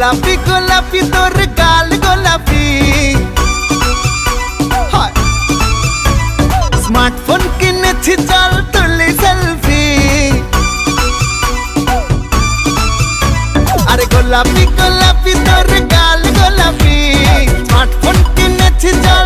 গোলাপি গোলাপি তোর গাল গোলাপি স্মার্টফোন কিনেছি চল তুলি সেলফি আরে গোলাপি গোলাপি তোর গাল গোলাপি স্মার্টফোন কিনেছি চল